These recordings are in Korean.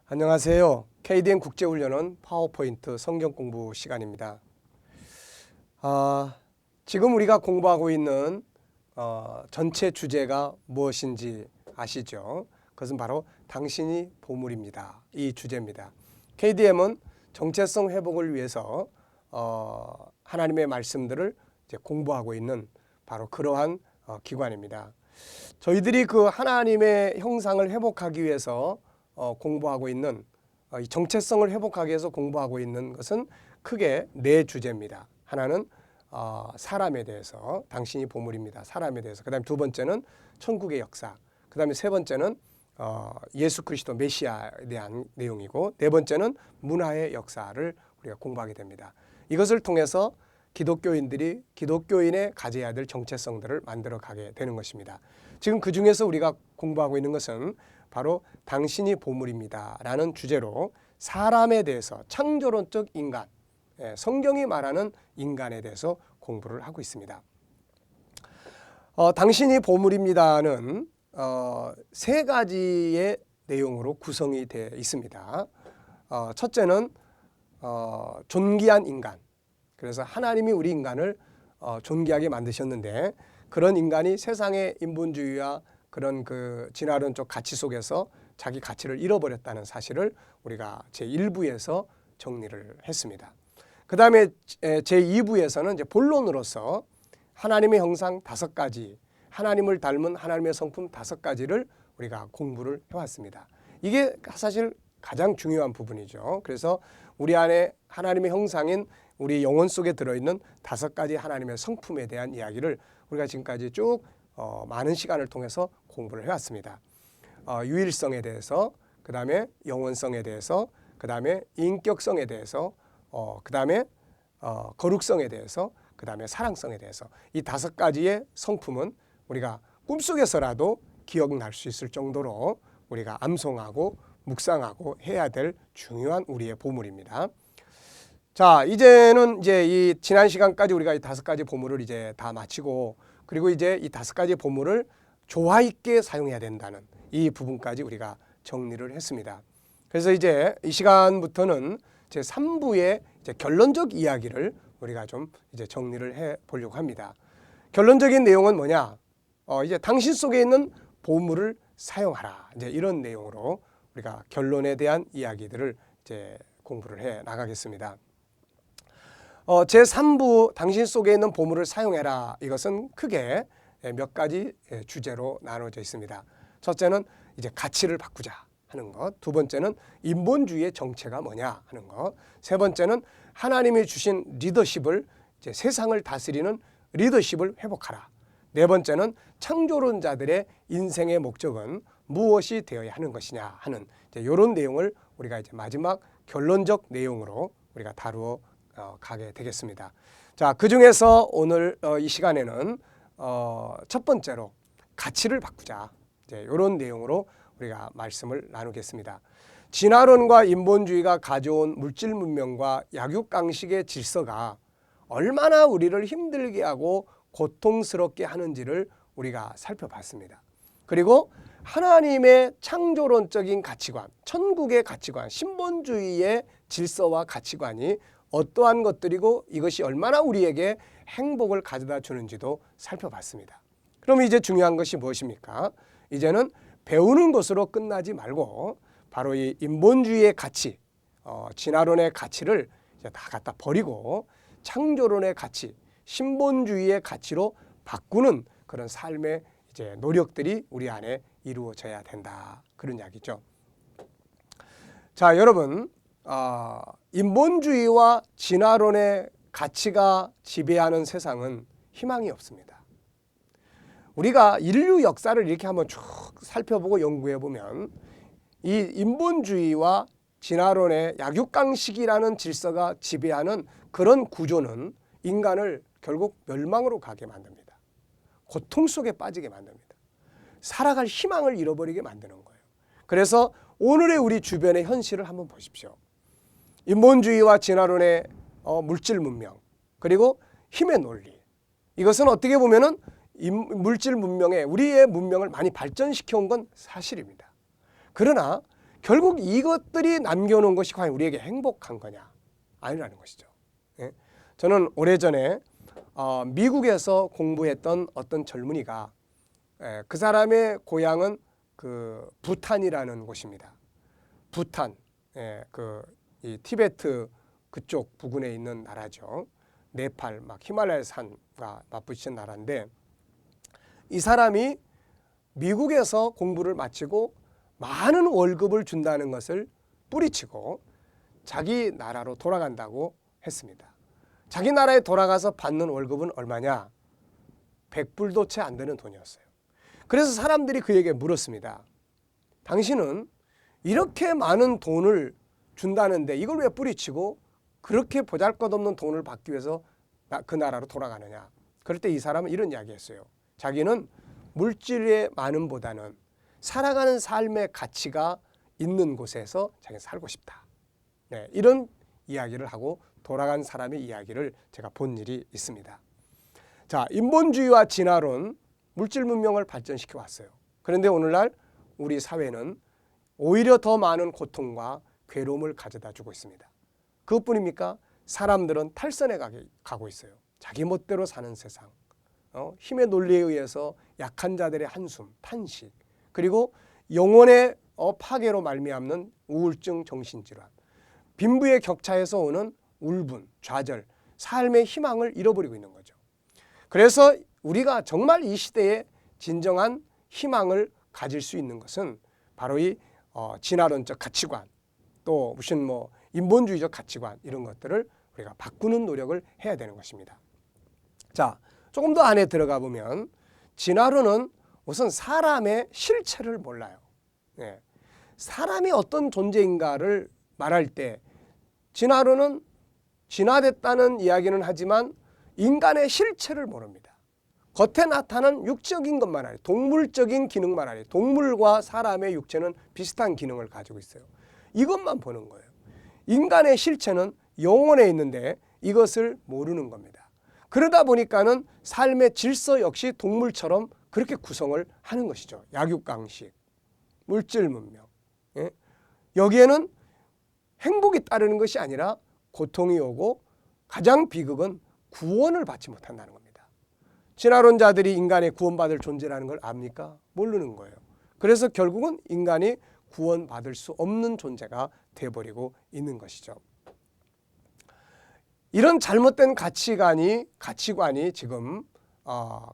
안녕하세요. KDN 국제훈련원 파워포인트 성경 공부 시간입니다. 지금 우리가 공부하고 있는 전체 주제가 무엇인지 아시죠? 그것은 바로 당신이 보물입니다. 이 주제입니다. KDM은 정체성 회복을 위해서 하나님의 말씀들을 이제 공부하고 있는 바로 그러한 기관입니다. 저희들이 그 하나님의 형상을 회복하기 위해서 공부하고 있는 이 정체성을 회복하기 위해서 공부하고 있는 것은 크게 네 주제입니다. 하나는 사람에 대해서, 당신이 보물입니다. 사람에 대해서. 그 다음에 두 번째는 천국의 역사. 그 다음에 세 번째는 예수 그리스도 메시아에 대한 내용이고, 네 번째는 문화의 역사를 우리가 공부하게 됩니다. 이것을 통해서 기독교인들이 기독교인의 가져야 될 정체성들을 만들어 가게 되는 것입니다. 지금 그 중에서 우리가 공부하고 있는 것은 바로 당신이 보물입니다 라는 주제로 사람에 대해서, 창조론적 인간, 성경이 말하는 인간에 대해서 공부를 하고 있습니다. 당신이 보물입니다는 세 가지의 내용으로 구성이 되어 있습니다. 첫째는 존귀한 인간. 그래서 하나님이 우리 인간을 존귀하게 만드셨는데, 그런 인간이 세상의 인본주의와 그런 그 진화론적 가치 속에서 자기 가치를 잃어버렸다는 사실을 우리가 제1부에서 정리를 했습니다. 그 다음에 제2부에서는 이제 본론으로서 하나님의 형상 5가지, 하나님을 닮은 하나님의 성품 5가지를 우리가 공부를 해왔습니다. 이게 사실 가장 중요한 부분이죠. 그래서 우리 안에 하나님의 형상인 우리 영혼 속에 들어있는 5가지 하나님의 성품에 대한 이야기를 우리가 지금까지 쭉 많은 시간을 통해서 공부를 해왔습니다. 유일성에 대해서, 그 다음에 영원성에 대해서, 그 다음에 인격성에 대해서, 그 다음에 거룩성에 대해서, 그 다음에 사랑성에 대해서, 이 5가지의 성품은 우리가 꿈속에서라도 기억날 수 있을 정도로 우리가 암송하고 묵상하고 해야 될 중요한 우리의 보물입니다. 자, 이제는 이 지난 시간까지 우리가 이 5가지 보물을 이제 다 마치고, 그리고 이제 이 5가지 보물을 조화 있게 사용해야 된다는 이 부분까지 우리가 정리를 했습니다. 그래서 이제 이 시간부터는 제 3부의 이제 결론적 이야기를 우리가 좀 이제 정리를 해 보려고 합니다. 결론적인 내용은 뭐냐? 이제 당신 속에 있는 보물을 사용하라. 이제 이런 내용으로 우리가 결론에 대한 이야기들을 이제 공부를 해 나가겠습니다. 제3부 당신 속에 있는 보물을 사용해라. 이것은 크게 몇 가지 주제로 나눠져 있습니다. 첫째는 이제 가치를 바꾸자 하는 것. 두 번째는 인본주의의 정체가 뭐냐 하는 것. 세 번째는 하나님이 주신 리더십을, 이제 세상을 다스리는 리더십을 회복하라. 네 번째는 창조론자들의 인생의 목적은 무엇이 되어야 하는 것이냐 하는 이런 내용을 우리가 이제 마지막 결론적 내용으로 우리가 다루어 가게 되겠습니다. 자, 그 중에서 오늘 이 시간에는 첫 번째로 가치를 바꾸자, 이제 이런 내용으로 우리가 말씀을 나누겠습니다. 진화론과 인본주의가 가져온 물질 문명과 약육강식의 질서가 얼마나 우리를 힘들게 하고 고통스럽게 하는지를 우리가 살펴봤습니다. 그리고 하나님의 창조론적인 가치관, 천국의 가치관, 신본주의의 질서와 가치관이 어떠한 것들이고 이것이 얼마나 우리에게 행복을 가져다 주는지도 살펴봤습니다. 그럼 이제 중요한 것이 무엇입니까? 이제는 배우는 것으로 끝나지 말고 바로 이 인본주의의 가치, 진화론의 가치를 이제 다 갖다 버리고 창조론의 가치, 신본주의의 가치로 바꾸는 그런 삶의 이제 노력들이 우리 안에 이루어져야 된다. 그런 이야기죠. 자, 여러분, 인본주의와 진화론의 가치가 지배하는 세상은 희망이 없습니다. 우리가 인류 역사를 이렇게 한번 쭉 살펴보고 연구해 보면 이 인본주의와 진화론의 약육강식이라는 질서가 지배하는 그런 구조는 인간을 결국 멸망으로 가게 만듭니다. 고통 속에 빠지게 만듭니다. 살아갈 희망을 잃어버리게 만드는 거예요. 그래서 오늘의 우리 주변의 현실을 한번 보십시오. 인본주의와 진화론의 물질 문명, 그리고 힘의 논리. 이것은 어떻게 보면은 물질 문명에 우리의 문명을 많이 발전시켜 온 건 사실입니다. 그러나 결국 이것들이 남겨놓은 것이 과연 우리에게 행복한 거냐? 아니라는 것이죠. 예? 저는 오래전에 미국에서 공부했던 어떤 젊은이가 그 사람의 고향은 그 부탄이라는 곳입니다. 부탄, 이 티베트 그쪽 부근에 있는 나라죠. 네팔, 막 히말라야 산과 맞붙이는 나라인데 이 사람이 미국에서 공부를 마치고 많은 월급을 준다는 것을 뿌리치고 자기 나라로 돌아간다고 했습니다. 자기 나라에 돌아가서 받는 월급은 얼마냐? 100불도 채 안 되는 돈이었어요. 그래서 사람들이 그에게 물었습니다. 당신은 이렇게 많은 돈을 준다는데 이걸 왜 뿌리치고 그렇게 보잘것없는 돈을 받기 위해서 그 나라로 돌아가느냐? 그럴 때 이 사람은 이런 이야기했어요. 자기는 물질의 많음보다는 살아가는 삶의 가치가 있는 곳에서 자기는 살고 싶다. 네, 이런 이야기를 하고 돌아간 사람의 이야기를 제가 본 일이 있습니다. 자, 인본주의와 진화론, 물질 문명을 발전시켜 왔어요. 그런데 오늘날 우리 사회는 오히려 더 많은 고통과 괴로움을 가져다 주고 있습니다. 그것뿐입니까? 사람들은 탈선해 가고 있어요. 자기 멋대로 사는 세상. 힘의 논리에 의해서 약한 자들의 한숨, 탄식, 그리고 영혼의 파괴로 말미암는 우울증, 정신질환, 빈부의 격차에서 오는 울분, 좌절, 삶의 희망을 잃어버리고 있는 거죠. 그래서 우리가 정말 이 시대에 진정한 희망을 가질 수 있는 것은 바로 이 진화론적 가치관, 또 무슨 인본주의적 가치관 이런 것들을 우리가 바꾸는 노력을 해야 되는 것입니다. 자, 조금 더 안에 들어가 보면 진화론은 우선 사람의 실체를 몰라요. 네. 사람이 어떤 존재인가를 말할 때 진화론은 진화됐다는 이야기는 하지만 인간의 실체를 모릅니다. 겉에 나타난 육적인 것만 알아요. 동물적인 기능만 알아요. 동물과 사람의 육체는 비슷한 기능을 가지고 있어요. 이것만 보는 거예요. 인간의 실체는 영혼에 있는데 이것을 모르는 겁니다. 그러다 보니까는 삶의 질서 역시 동물처럼 그렇게 구성을 하는 것이죠. 약육강식, 물질 문명. 예? 여기에는 행복이 따르는 것이 아니라 고통이 오고 가장 비극은 구원을 받지 못한다는 겁니다. 진화론자들이 인간의 구원받을 존재라는 걸 압니까? 모르는 거예요. 그래서 결국은 인간이 구원받을 수 없는 존재가 되어버리고 있는 것이죠. 이런 잘못된 가치관이 지금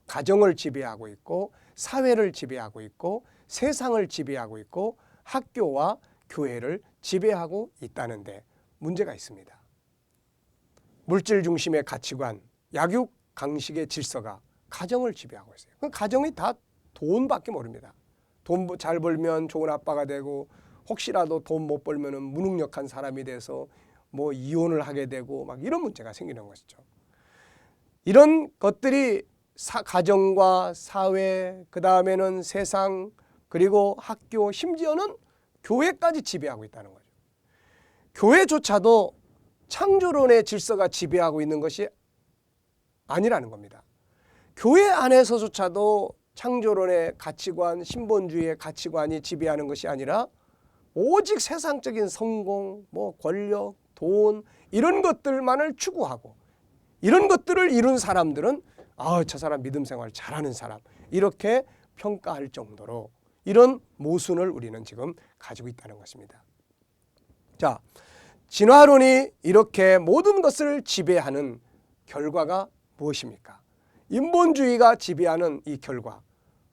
가정을 지배하고 있고 사회를 지배하고 있고 세상을 지배하고 있고 학교와 교회를 지배하고 있다는데 문제가 있습니다. 물질 중심의 가치관, 약육강식의 질서가 가정을 지배하고 있어요. 그 가정이 다 돈밖에 모릅니다. 돈 잘 벌면 좋은 아빠가 되고 혹시라도 돈 못 벌면 무능력한 사람이 돼서 이혼을 하게 되고 막 이런 문제가 생기는 것이죠. 이런 것들이 가정과 사회, 그 다음에는 세상, 그리고 학교, 심지어는 교회까지 지배하고 있다는 거죠. 교회조차도 창조론의 질서가 지배하고 있는 것이 아니라는 겁니다. 교회 안에서조차도 창조론의 가치관, 신본주의의 가치관이 지배하는 것이 아니라 오직 세상적인 성공, 권력, 돈 이런 것들만을 추구하고 이런 것들을 이룬 사람들은 저 사람 믿음 생활 잘하는 사람 이렇게 평가할 정도로 이런 모순을 우리는 지금 가지고 있다는 것입니다. 자, 진화론이 이렇게 모든 것을 지배하는 결과가 무엇입니까? 인본주의가 지배하는 이 결과,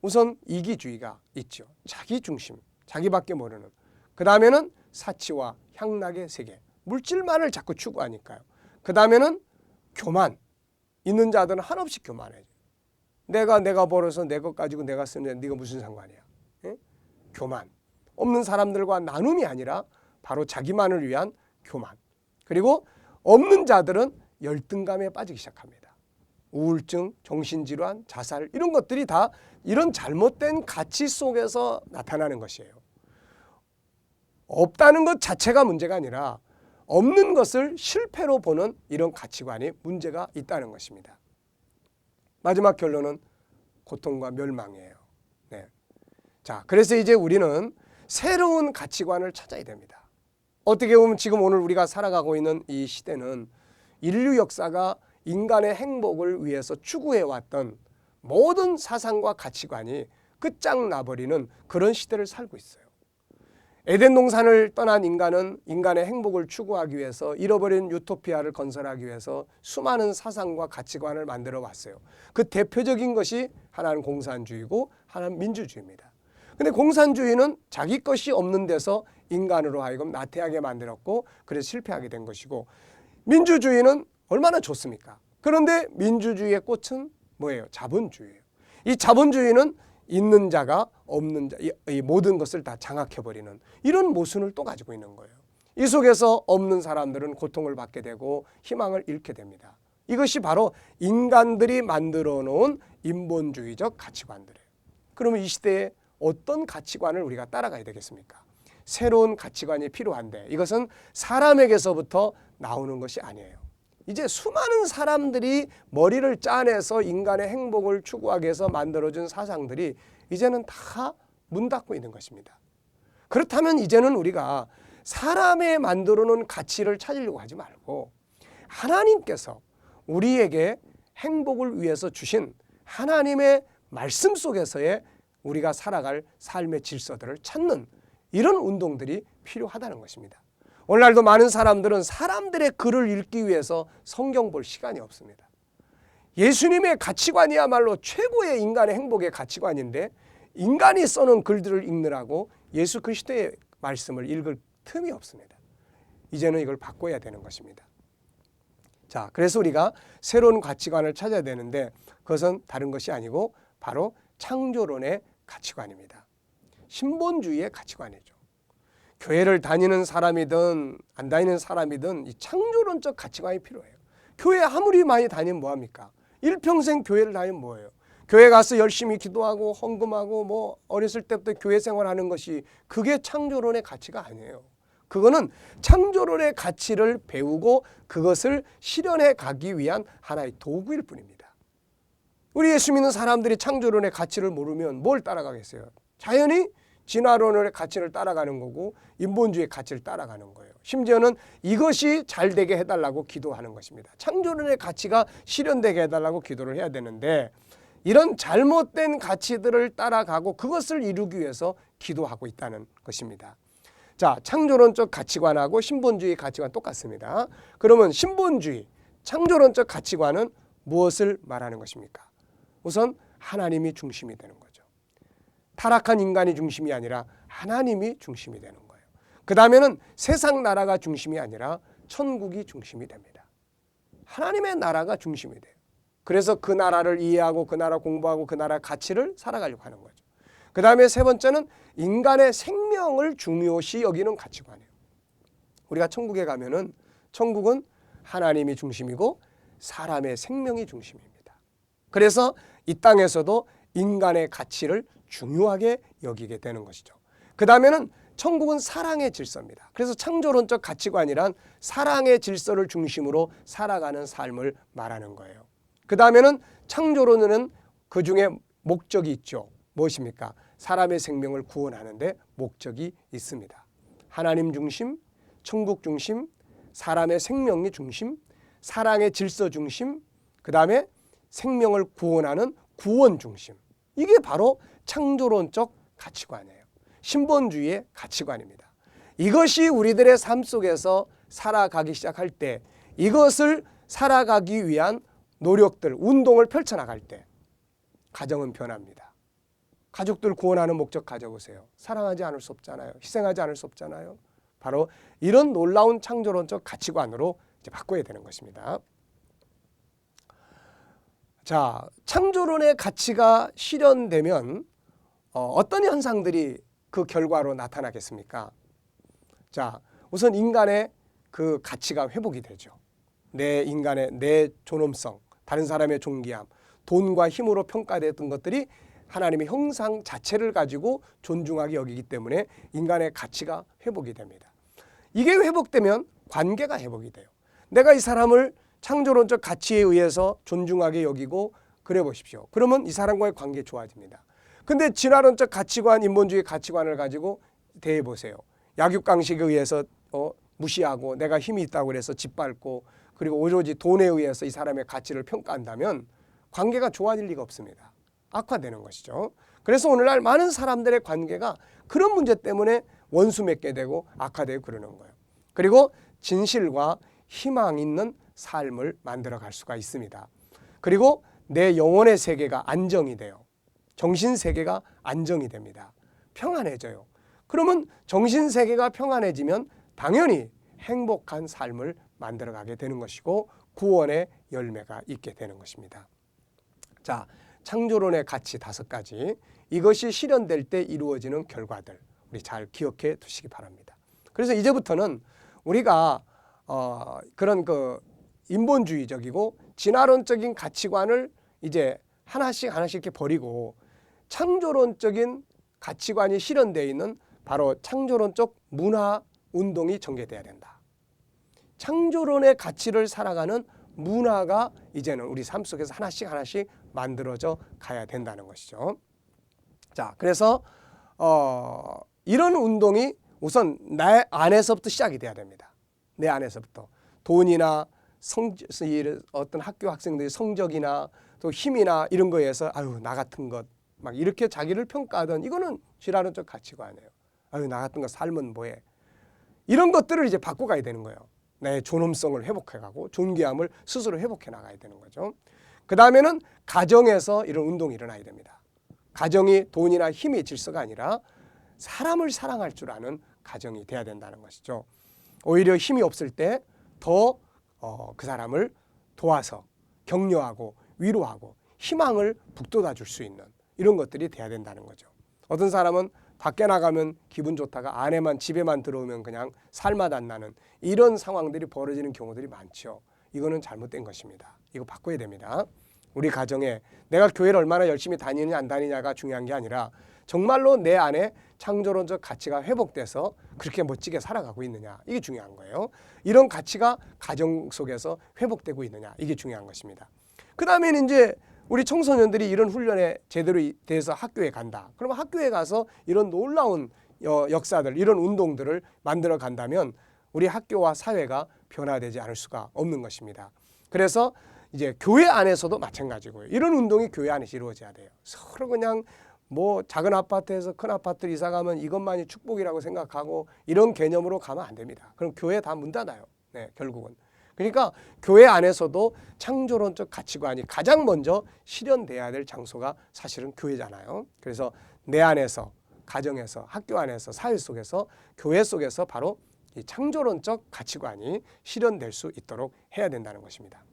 우선 이기주의가 있죠. 자기 중심, 자기밖에 모르는. 그 다음에는 사치와 향락의 세계, 물질만을 자꾸 추구하니까요. 그 다음에는 교만, 있는 자들은 한없이 교만해요. 내가 벌어서 내 것 가지고 내가 쓰는데 네가 무슨 상관이야. 예? 교만, 없는 사람들과 나눔이 아니라 바로 자기만을 위한 교만. 그리고 없는 자들은 열등감에 빠지기 시작합니다. 우울증, 정신질환, 자살 이런 것들이 다 이런 잘못된 가치 속에서 나타나는 것이에요. 없다는 것 자체가 문제가 아니라 없는 것을 실패로 보는 이런 가치관이 문제가 있다는 것입니다. 마지막 결론은 고통과 멸망이에요. 네. 자, 그래서 이제 우리는 새로운 가치관을 찾아야 됩니다. 어떻게 보면 지금 오늘 우리가 살아가고 있는 이 시대는 인류 역사가 인간의 행복을 위해서 추구해왔던 모든 사상과 가치관이 끝장나버리는 그런 시대를 살고 있어요. 에덴 동산을 떠난 인간은 인간의 행복을 추구하기 위해서 잃어버린 유토피아를 건설하기 위해서 수많은 사상과 가치관을 만들어 왔어요. 그 대표적인 것이 하나는 공산주의고 하나는 민주주의입니다. 근데 공산주의는 자기 것이 없는 데서 인간으로 하여금 나태하게 만들었고 그래서 실패하게 된 것이고, 민주주의는 얼마나 좋습니까? 그런데 민주주의의 꽃은 뭐예요? 자본주의예요. 이 자본주의는 있는 자가 없는 자, 이 모든 것을 다 장악해버리는 이런 모순을 또 가지고 있는 거예요. 이 속에서 없는 사람들은 고통을 받게 되고 희망을 잃게 됩니다. 이것이 바로 인간들이 만들어 놓은 인본주의적 가치관들이에요. 그러면 이 시대에 어떤 가치관을 우리가 따라가야 되겠습니까? 새로운 가치관이 필요한데 이것은 사람에게서부터 나오는 것이 아니에요. 이제 수많은 사람들이 머리를 짜내서 인간의 행복을 추구하기 위해서 만들어준 사상들이 이제는 다 문 닫고 있는 것입니다. 그렇다면 이제는 우리가 사람의 만들어 놓은 가치를 찾으려고 하지 말고 하나님께서 우리에게 행복을 위해서 주신 하나님의 말씀 속에서의 우리가 살아갈 삶의 질서들을 찾는 이런 운동들이 필요하다는 것입니다. 오늘날도 많은 사람들은 사람들의 글을 읽기 위해서 성경 볼 시간이 없습니다. 예수님의 가치관이야말로 최고의 인간의 행복의 가치관인데 인간이 써놓은 글들을 읽느라고 예수 그리스도의 말씀을 읽을 틈이 없습니다. 이제는 이걸 바꿔야 되는 것입니다. 자, 그래서 우리가 새로운 가치관을 찾아야 되는데 그것은 다른 것이 아니고 바로 창조론의 가치관입니다. 신본주의의 가치관이죠. 교회를 다니는 사람이든 안 다니는 사람이든 이 창조론적 가치관이 필요해요. 교회 아무리 많이 다니면 뭐합니까? 일평생 교회를 다니면 뭐예요? 교회 가서 열심히 기도하고 헌금하고 뭐 어렸을 때부터 교회 생활하는 것이 그게 창조론의 가치가 아니에요. 그거는 창조론의 가치를 배우고 그것을 실현해 가기 위한 하나의 도구일 뿐입니다. 우리 예수 믿는 사람들이 창조론의 가치를 모르면 뭘 따라가겠어요? 자연히 진화론의 가치를 따라가는 거고 인본주의의 가치를 따라가는 거예요. 심지어는 이것이 잘 되게 해달라고 기도하는 것입니다. 창조론의 가치가 실현되게 해달라고 기도를 해야 되는데 이런 잘못된 가치들을 따라가고 그것을 이루기 위해서 기도하고 있다는 것입니다. 자, 창조론적 가치관하고 신본주의 가치관 똑같습니다. 그러면 신본주의, 창조론적 가치관은 무엇을 말하는 것입니까? 우선 하나님이 중심이 되는 거죠. 타락한 인간이 중심이 아니라 하나님이 중심이 되는 거예요. 그 다음에는 세상 나라가 중심이 아니라 천국이 중심이 됩니다. 하나님의 나라가 중심이 돼요. 그래서 그 나라를 이해하고 그 나라 공부하고 그 나라 가치를 살아가려고 하는 거죠. 그 다음에 세 번째는 인간의 생명을 중요시 여기는 가치관이에요. 우리가 천국에 가면은 천국은 하나님이 중심이고 사람의 생명이 중심입니다. 그래서 이 땅에서도 인간의 가치를 중요하게 여기게 되는 것이죠. 그 다음에는 천국은 사랑의 질서입니다. 그래서 창조론적 가치관이란 사랑의 질서를 중심으로 살아가는 삶을 말하는 거예요. 그 다음에는 창조론은 그 중에 목적이 있죠. 무엇입니까? 사람의 생명을 구원하는데 목적이 있습니다. 하나님 중심, 천국 중심, 사람의 생명이 중심, 사랑의 질서 중심, 그 다음에 생명을 구원하는 구원 중심. 이게 바로 창조론적 가치관이에요. 신본주의의 가치관입니다. 이것이 우리들의 삶 속에서 살아가기 시작할 때 이것을 살아가기 위한 노력들, 운동을 펼쳐나갈 때 가정은 변합니다. 가족들 구원하는 목적 가져보세요. 사랑하지 않을 수 없잖아요. 희생하지 않을 수 없잖아요. 바로 이런 놀라운 창조론적 가치관으로 이제 바꿔야 되는 것입니다. 자, 창조론의 가치가 실현되면 어떤 현상들이 그 결과로 나타나겠습니까? 자, 우선 인간의 그 가치가 회복이 되죠. 내 인간의 내 존엄성, 다른 사람의 존귀함, 돈과 힘으로 평가됐던 것들이 하나님의 형상 자체를 가지고 존중하게 여기기 때문에 인간의 가치가 회복이 됩니다. 이게 회복되면 관계가 회복이 돼요. 내가 이 사람을 창조론적 가치에 의해서 존중하게 여기고 그래 보십시오. 그러면 이 사람과의 관계 좋아집니다. 근데 진화론적 가치관, 인본주의 가치관을 가지고 대해 보세요. 약육강식에 의해서 무시하고 내가 힘이 있다고 그래서 짓밟고 그리고 오로지 돈에 의해서 이 사람의 가치를 평가한다면 관계가 좋아질 리가 없습니다. 악화되는 것이죠. 그래서 오늘날 많은 사람들의 관계가 그런 문제 때문에 원수 맺게 되고 악화되고 그러는 거예요. 그리고 진실과 희망 있는 삶을 만들어 갈 수가 있습니다. 그리고 내 영혼의 세계가 안정이 돼요. 정신 세계가 안정이 됩니다. 평안해져요. 그러면 정신 세계가 평안해지면 당연히 행복한 삶을 만들어가게 되는 것이고 구원의 열매가 있게 되는 것입니다. 자, 창조론의 가치 5가지. 이것이 실현될 때 이루어지는 결과들 우리 잘 기억해 두시기 바랍니다. 그래서 이제부터는 우리가 그런 인본주의적이고 진화론적인 가치관을 이제 하나씩 이렇게 버리고 창조론적인 가치관이 실현되어 있는 바로 창조론적 문화 운동이 전개돼야 된다. 창조론의 가치를 살아가는 문화가 이제는 우리 삶 속에서 하나씩 만들어져 가야 된다는 것이죠. 자, 그래서 이런 운동이 우선 내 안에서부터 시작이 돼야 됩니다. 내 안에서부터 돈이나 어떤 학교 학생들의 성적이나 또 힘이나 이런 거에 의해서 아유 나 같은 것 막 이렇게 자기를 평가하던 이거는 지랄은적 가치관이에요. 아유 나 같은 거 살면 뭐해. 이런 것들을 이제 바꿔가야 되는 거예요. 내 존엄성을 회복해가고 존귀함을 스스로 회복해 나가야 되는 거죠. 그 다음에는 가정에서 이런 운동이 일어나야 됩니다. 가정이 돈이나 힘의 질서가 아니라 사람을 사랑할 줄 아는 가정이 돼야 된다는 것이죠. 오히려 힘이 없을 때 더 그 사람을 도와서 격려하고 위로하고 희망을 북돋아 줄 수 있는 이런 것들이 돼야 된다는 거죠. 어떤 사람은 밖에 나가면 기분 좋다가 안에만 집에만 들어오면 그냥 살맛 안 나는 이런 상황들이 벌어지는 경우들이 많죠. 이거는 잘못된 것입니다. 이거 바꿔야 됩니다. 우리 가정에 내가 교회를 얼마나 열심히 다니느냐 안 다니냐가 중요한 게 아니라 정말로 내 안에 창조론적 가치가 회복돼서 그렇게 멋지게 살아가고 있느냐 이게 중요한 거예요. 이런 가치가 가정 속에서 회복되고 있느냐 이게 중요한 것입니다. 그 다음에는 이제 우리 청소년들이 이런 훈련에 제대로 돼서 학교에 간다. 그러면 학교에 가서 이런 놀라운 역사들 이런 운동들을 만들어 간다면 우리 학교와 사회가 변화되지 않을 수가 없는 것입니다. 그래서 이제 교회 안에서도 마찬가지고요. 이런 운동이 교회 안에서 이루어져야 돼요. 서로 그냥 뭐 작은 아파트에서 큰 아파트로 이사 가면 이것만이 축복이라고 생각하고 이런 개념으로 가면 안 됩니다. 그럼 교회 다 문 닫아요. 네, 결국은. 그러니까 교회 안에서도 창조론적 가치관이 가장 먼저 실현돼야 될 장소가 사실은 교회잖아요. 그래서 내 안에서, 가정에서, 학교 안에서, 사회 속에서, 교회 속에서 바로 이 창조론적 가치관이 실현될 수 있도록 해야 된다는 것입니다.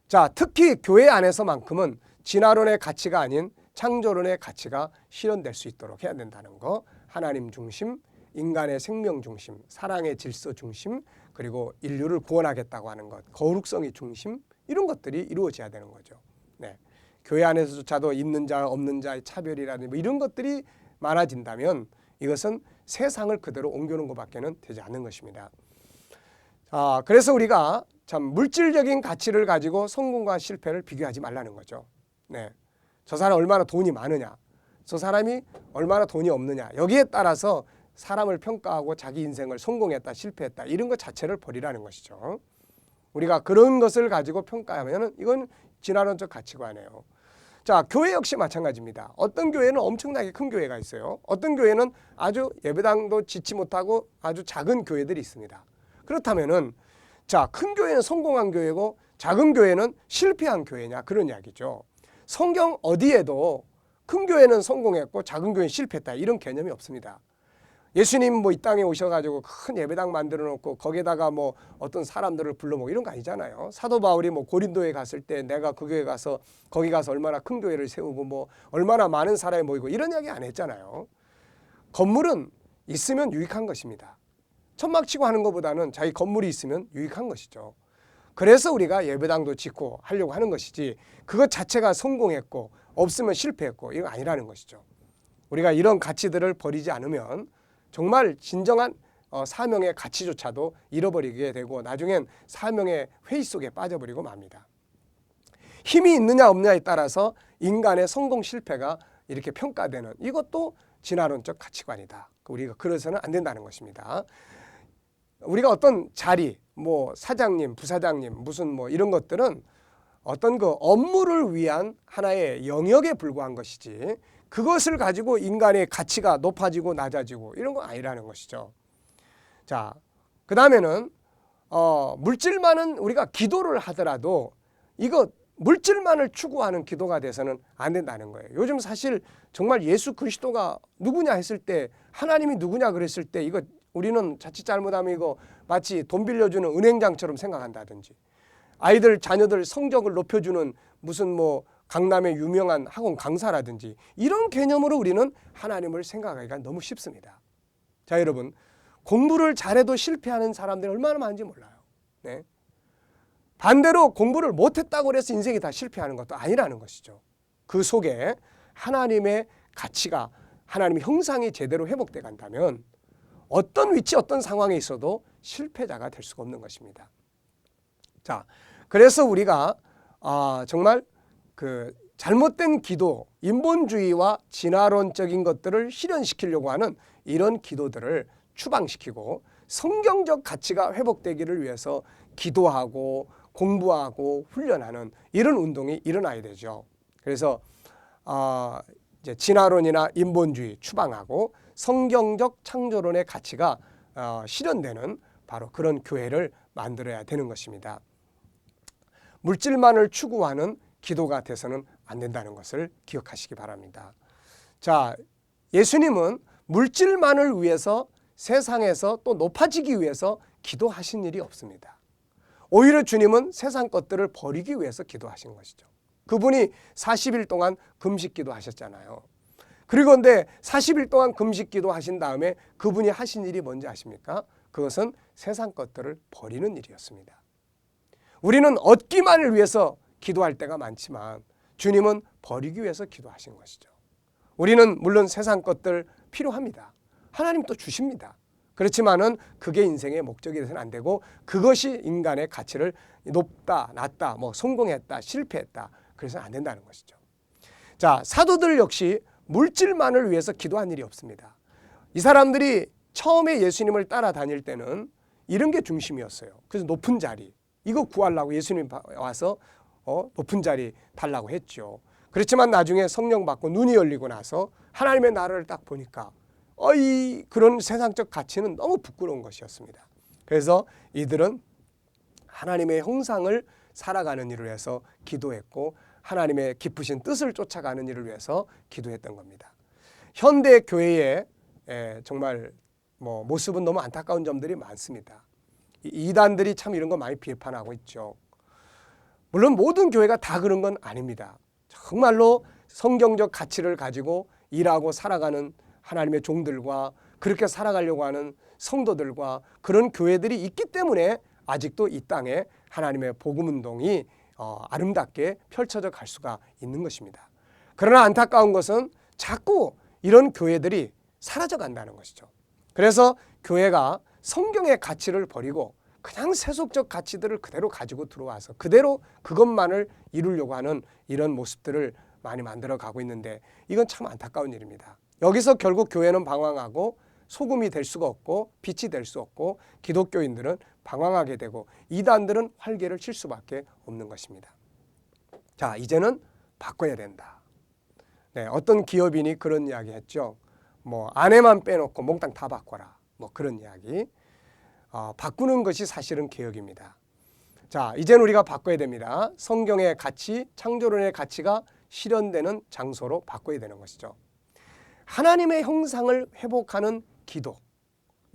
자, 특히 교회 안에서만큼은 진화론의 가치가 아닌 창조론의 가치가 실현될 수 있도록 해야 된다는 거. 하나님 중심, 인간의 생명 중심, 사랑의 질서 중심, 그리고 인류를 구원하겠다고 하는 것, 거룩성이 중심, 이런 것들이 이루어져야 되는 거죠. 네. 교회 안에서조차도 있는 자, 없는 자의 차별이라든지 뭐 이런 것들이 많아진다면 이것은 세상을 그대로 옮겨놓은 것밖에는 되지 않는 것입니다. 그래서 우리가 참 물질적인 가치를 가지고 성공과 실패를 비교하지 말라는 거죠. 네. 저 사람 얼마나 돈이 많으냐, 저 사람이 얼마나 돈이 없느냐, 여기에 따라서 사람을 평가하고 자기 인생을 성공했다, 실패했다 이런 것 자체를 버리라는 것이죠. 우리가 그런 것을 가지고 평가하면 이건 진화론적 가치관이에요. 자, 교회 역시 마찬가지입니다. 어떤 교회는 엄청나게 큰 교회가 있어요. 어떤 교회는 아주 예배당도 짓지 못하고 아주 작은 교회들이 있습니다. 그렇다면은 자, 큰 교회는 성공한 교회고 작은 교회는 실패한 교회냐 그런 이야기죠. 성경 어디에도 큰 교회는 성공했고 작은 교회는 실패했다 이런 개념이 없습니다. 예수님 뭐 이 땅에 오셔가지고 큰 예배당 만들어 놓고 거기에다가 뭐 어떤 사람들을 불러 모으고 이런 거 아니잖아요. 사도 바울이 뭐 고린도에 갔을 때 내가 그 교회 가서 거기 가서 얼마나 큰 교회를 세우고 뭐 얼마나 많은 사람이 모이고 이런 이야기 안 했잖아요. 건물은 있으면 유익한 것입니다. 천막 치고 하는 것보다는 자기 건물이 있으면 유익한 것이죠. 그래서 우리가 예배당도 짓고 하려고 하는 것이지 그것 자체가 성공했고 없으면 실패했고 이거 아니라는 것이죠. 우리가 이런 가치들을 버리지 않으면 정말 진정한 사명의 가치조차도 잃어버리게 되고 나중엔 사명의 회의 속에 빠져버리고 맙니다. 힘이 있느냐 없느냐에 따라서 인간의 성공 실패가 이렇게 평가되는 이것도 진화론적 가치관이다. 우리가 그래서는 안 된다는 것입니다. 우리가 어떤 자리, 뭐 사장님, 부사장님, 무슨 뭐 이런 것들은 어떤 그 업무를 위한 하나의 영역에 불과한 것이지 그것을 가지고 인간의 가치가 높아지고 낮아지고 이런 건 아니라는 것이죠. 자, 그 다음에는 물질만은 우리가 기도를 하더라도 이거 물질만을 추구하는 기도가 돼서는 안 된다는 거예요. 요즘 사실 정말 예수 그리스도가 누구냐 했을 때 하나님이 누구냐 그랬을 때 이거 우리는 자칫 잘못하면 이거 마치 돈 빌려주는 은행장처럼 생각한다든지 아이들 자녀들 성적을 높여주는 무슨 뭐 강남의 유명한 학원 강사라든지 이런 개념으로 우리는 하나님을 생각하기가 너무 쉽습니다. 자, 여러분 공부를 잘해도 실패하는 사람들이 얼마나 많은지 몰라요. 네. 반대로 공부를 못했다고 해서 인생이 다 실패하는 것도 아니라는 것이죠. 그 속에 하나님의 가치가 하나님의 형상이 제대로 회복돼 간다면 어떤 위치 어떤 상황에 있어도 실패자가 될 수가 없는 것입니다. 자, 그래서 우리가 정말 그 잘못된 기도, 인본주의와 진화론적인 것들을 실현시키려고 하는 이런 기도들을 추방시키고 성경적 가치가 회복되기를 위해서 기도하고 공부하고 훈련하는 이런 운동이 일어나야 되죠. 그래서 이제 진화론이나 인본주의 추방하고 성경적 창조론의 가치가 실현되는 바로 그런 교회를 만들어야 되는 것입니다. 물질만을 추구하는 기도가 돼서는 안 된다는 것을 기억하시기 바랍니다. 자, 예수님은 물질만을 위해서 세상에서 또 높아지기 위해서 기도하신 일이 없습니다. 오히려 주님은 세상 것들을 버리기 위해서 기도하신 것이죠. 그분이 40일 동안 금식 기도하셨잖아요. 그리고 근데 40일 동안 금식 기도하신 다음에 그분이 하신 일이 뭔지 아십니까? 그것은 세상 것들을 버리는 일이었습니다. 우리는 얻기만을 위해서 기도할 때가 많지만 주님은 버리기 위해서 기도하신 것이죠. 우리는 물론 세상 것들 필요합니다. 하나님 또 주십니다. 그렇지만은 그게 인생의 목적이 돼서는 안 되고 그것이 인간의 가치를 높다, 낮다, 뭐 성공했다, 실패했다 그래서 안 된다는 것이죠. 자, 사도들 역시 물질만을 위해서 기도한 일이 없습니다. 이 사람들이 처음에 예수님을 따라다닐 때는 이런 게 중심이었어요. 그래서 높은 자리 이거 구하려고 예수님 와서 높은 자리 달라고 했죠. 그렇지만 나중에 성령 받고 눈이 열리고 나서 하나님의 나라를 딱 보니까 이 그런 세상적 가치는 너무 부끄러운 것이었습니다. 그래서 이들은 하나님의 형상을 살아가는 일을 위해서 기도했고 하나님의 깊으신 뜻을 쫓아가는 일을 위해서 기도했던 겁니다. 현대 교회의 정말 모습은 너무 안타까운 점들이 많습니다. 이단들이 참 이런 거 많이 비판하고 있죠. 물론 모든 교회가 다 그런 건 아닙니다. 정말로 성경적 가치를 가지고 일하고 살아가는 하나님의 종들과 그렇게 살아가려고 하는 성도들과 그런 교회들이 있기 때문에 아직도 이 땅에 하나님의 복음운동이 아름답게 펼쳐져 갈 수가 있는 것입니다. 그러나 안타까운 것은 자꾸 이런 교회들이 사라져 간다는 것이죠. 그래서 교회가 성경의 가치를 버리고 그냥 세속적 가치들을 그대로 가지고 들어와서 그대로 그것만을 이루려고 하는 이런 모습들을 많이 만들어 가고 있는데 이건 참 안타까운 일입니다. 여기서 결국 교회는 방황하고 소금이 될 수가 없고 빛이 될 수 없고 기독교인들은 방황하게 되고 이단들은 활개를 칠 수밖에 없는 것입니다. 자, 이제는 바꿔야 된다. 네, 어떤 기업인이 그런 이야기 했죠. 아내만 빼놓고 몽땅 다 바꿔라. 그런 이야기. 바꾸는 것이 사실은 개혁입니다. 자, 이제는 우리가 바꿔야 됩니다. 성경의 가치, 창조론의 가치가 실현되는 장소로 바꿔야 되는 것이죠. 하나님의 형상을 회복하는 기도.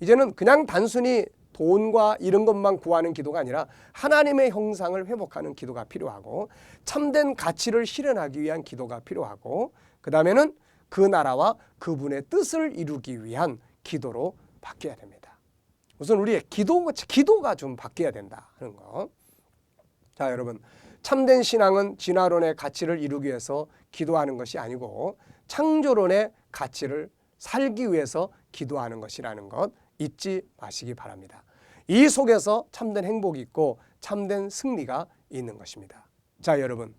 이제는 그냥 단순히 돈과 이런 것만 구하는 기도가 아니라 하나님의 형상을 회복하는 기도가 필요하고 참된 가치를 실현하기 위한 기도가 필요하고 그 다음에는 그 나라와 그분의 뜻을 이루기 위한 기도로 바뀌어야 됩니다. 우선 우리의 기도가 좀 바뀌어야 된다 하는 거. 자, 여러분, 참된 신앙은 진화론의 가치를 이루기 위해서 기도하는 것이 아니고 창조론의 가치를 살기 위해서 기도하는 것이라는 것 잊지 마시기 바랍니다. 이 속에서 참된 행복이 있고 참된 승리가 있는 것입니다. 자, 여러분,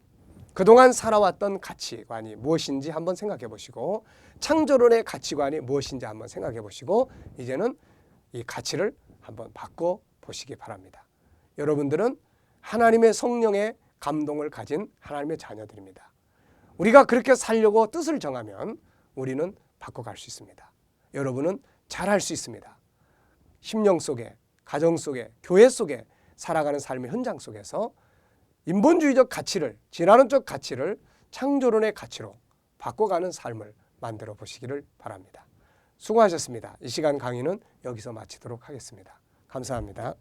그동안 살아왔던 가치관이 무엇인지 한번 생각해 보시고 창조론의 가치관이 무엇인지 한번 생각해 보시고 이제는 이 가치를 한번 바꿔 보시기 바랍니다. 여러분들은 하나님의 성령의 감동을 가진 하나님의 자녀들입니다. 우리가 그렇게 살려고 뜻을 정하면 우리는 바꿔갈 수 있습니다. 여러분은 잘할 수 있습니다. 심령 속에, 가정 속에, 교회 속에 살아가는 삶의 현장 속에서 인본주의적 가치를, 진화론적 가치를 창조론의 가치로 바꿔가는 삶을 만들어 보시기를 바랍니다. 수고하셨습니다. 이 시간 강의는 여기서 마치도록 하겠습니다. 감사합니다.